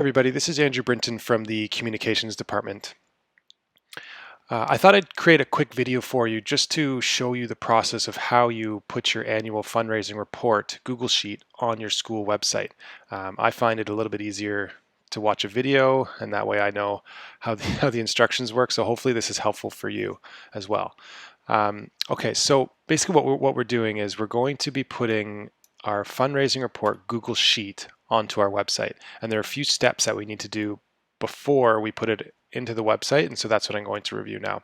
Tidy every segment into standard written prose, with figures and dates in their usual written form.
Everybody, this is Andrew Brinton from the Communications Department. I thought I'd create a quick video for you just to show you the process of how you put your annual fundraising report, Google Sheet, on your school website. I find it a little bit easier to watch a video, and that way I know how the instructions work, so hopefully this is helpful for you as well. Okay, so basically what we're doing is we're going to be putting our fundraising report Google Sheet onto our website, and there are a few steps that we need to do before we put it into the website, and so that's what I'm going to review now.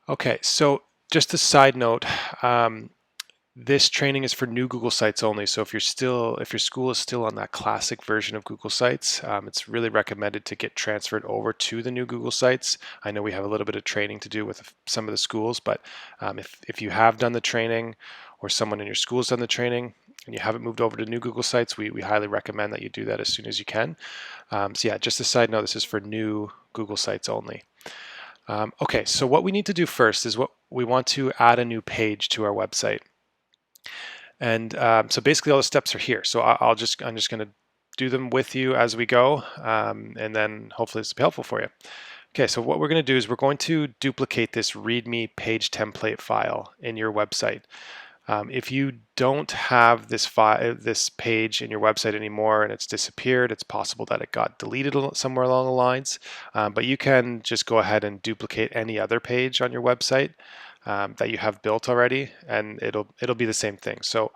Okay, so just a side note, this training is for new Google Sites only. So if your school is still on that classic version of Google Sites, it's really recommended to get transferred over to the new Google Sites. I know we have a little bit of training to do with some of the schools, but if you have done the training or someone in your school has done the training and you haven't moved over to new Google Sites, we highly recommend that you do that as soon as you can. So yeah, just a side note, this is for new Google Sites only. Okay, so what we need to do first is we want to add a new page to our website. And so basically all the steps are here. So I'm just going to do them with you as we go, and then hopefully this will be helpful for you. Okay, so what we're going to do is we're going to duplicate this README page template file in your website. If you don't have this page in your website anymore and it's disappeared, it's possible that it got deleted somewhere along the lines, but you can just go ahead and duplicate any other page on your website that you have built already, and it'll be the same thing. So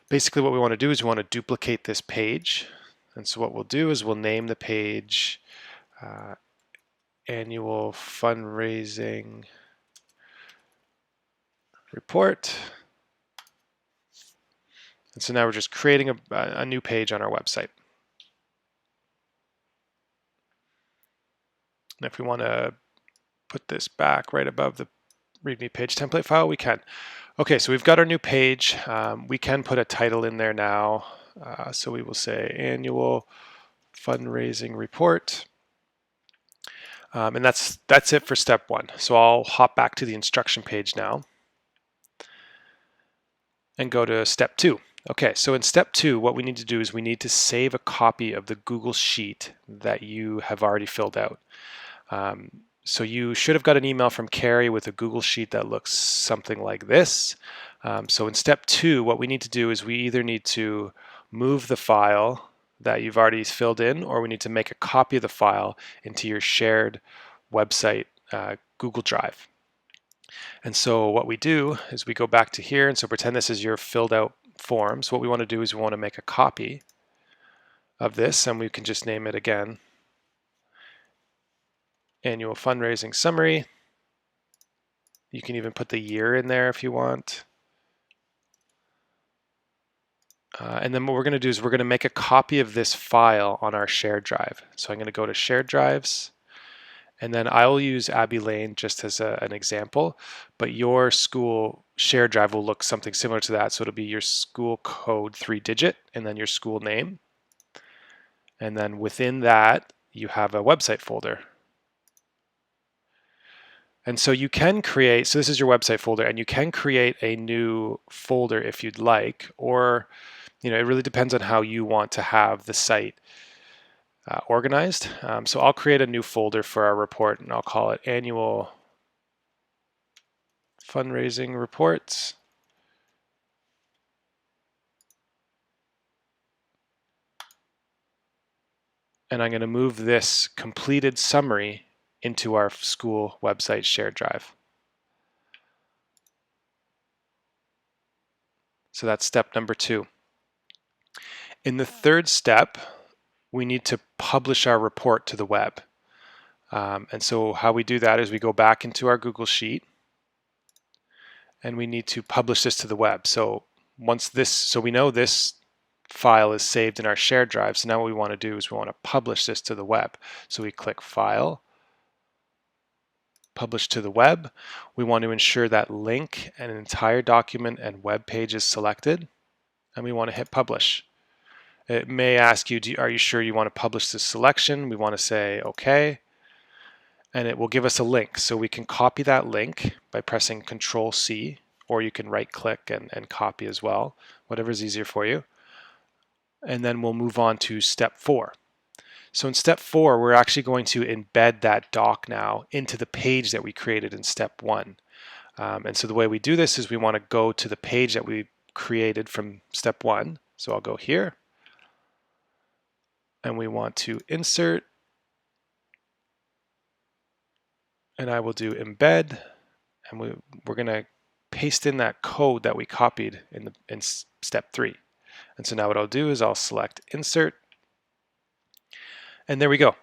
basically what we want to do is we want to duplicate this page, and so what we'll do is we'll name the page Annual Fundraising Report. And so now we're just creating a new page on our website. And if we want to put this back right above the README page template file, we can. Okay, so we've got our new page. We can put a title in there now. So we will say Annual Fundraising Report. And that's it for step one. So I'll hop back to the instruction page now and go to step two. Okay, so in step two, what we need to do is we need to save a copy of the Google Sheet that you have already filled out. So you should have got an email from Carrie with a Google Sheet that looks something like this. So in step two, what we need to do is we either need to move the file that you've already filled in, or we need to make a copy of the file into your shared website Google Drive. And so what we do is we go back to here, and so pretend this is your filled out form. So what we want to do is we want to make a copy of this, and we can just name it again Annual Fundraising Summary. You can even put the year in there if you want. And then what we're going to do is we're going to make a copy of this file on our shared drive. So I'm going to go to Shared Drives, and then I'll use Abbey Lane just as an example, but your school shared drive will look something similar to that. So it'll be your school code 3-digit and then your school name. And then within that, you have a website folder. And so you can create, so this is your website folder, and you can create a new folder if you'd like, or it really depends on how you want to have the site organized. So I'll create a new folder for our report, and I'll call it Annual Fundraising Reports. And I'm going to move this completed summary into our school website shared drive. So that's step number two. In the third step, we need to publish our report to the web. And so how we do that is we go back into our Google Sheet, and we need to publish this to the web. So so we know this file is saved in our shared drive. So now what we want to do is we want to publish this to the web. So we click File, Publish to the web. We want to ensure that link and entire document and web page is selected, and we want to hit Publish. It may ask you, are you sure you want to publish this selection? We want to say OK, and it will give us a link. So we can copy that link by pressing Control-C, or you can right-click and copy as well, whatever is easier for you. And then we'll move on to step four. So in step 4, we're actually going to embed that doc now into the page that we created in step 1. And so the way we do this is we want to go to the page that we created from step 1. So I'll go here, and we want to insert, and I will do embed, and we're going to paste in that code that we copied in step 3. And so now what I'll do is I'll select insert, and there we go.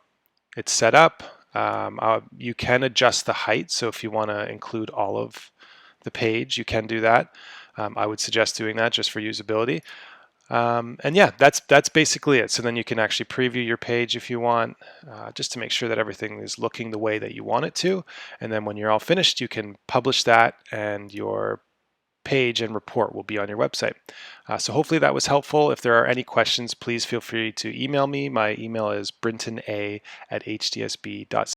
It's set up. You can adjust the height, so if you want to include all of the page, you can do that. I would suggest doing that just for usability. And yeah, that's basically it. So then you can actually preview your page if you want, just to make sure that everything is looking the way that you want it to. And then when you're all finished, you can publish that, and your page and report will be on your website. So hopefully that was helpful. If there are any questions, please feel free to email me. My email is brinton@hdsb.ca.